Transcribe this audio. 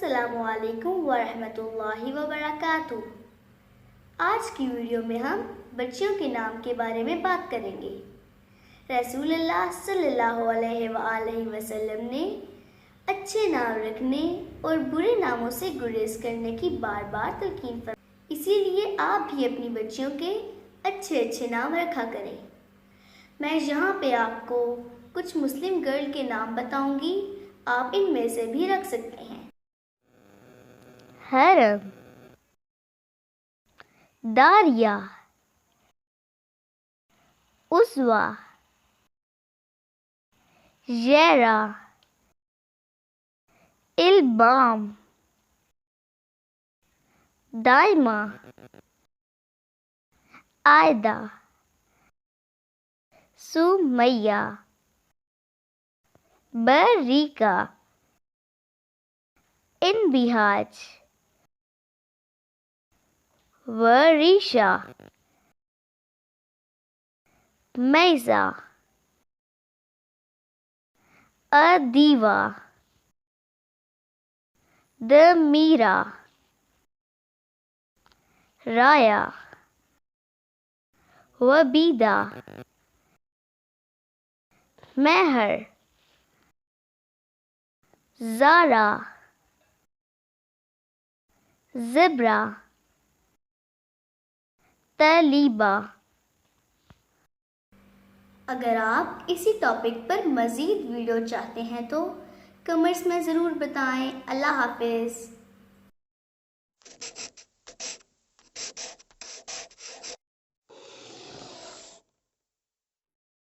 अस्सलामुअलैकुम वरहमतुल्लाहि वबरकातुह। आज की वीडियो में हम बच्चियों के नाम के बारे में बात करेंगे। रसूलुल्लाह सल्लल्लाहु अलैहि वसल्लम ने अच्छे नाम रखने और बुरे नामों से गुरेज करने की बार बार तलकीन फरमाई। इसीलिए आप भी अपनी बच्चियों के अच्छे अच्छे नाम रखा करें। मैं यहाँ पे आपको कुछ मुस्लिम गर्ल के नाम बताऊंगी, आप इनमें से भी रख सकते हैं। हरम, दारिया, उस्वा, ज़ेरा, इल्बाम, दाइमा, आयदा, सुमैया, बरीका, इनबिहाज, वरीशा, मैज़ा, अदीवा, दमीरा, राया, वबीदा, महर, ज़ारा, ज़िब्रा, तलीबा। अगर आप इसी टॉपिक पर मज़ीद वीडियो चाहते हैं तो कमेंट्स में ज़रूर बताएं। अल्लाह हाफिज़।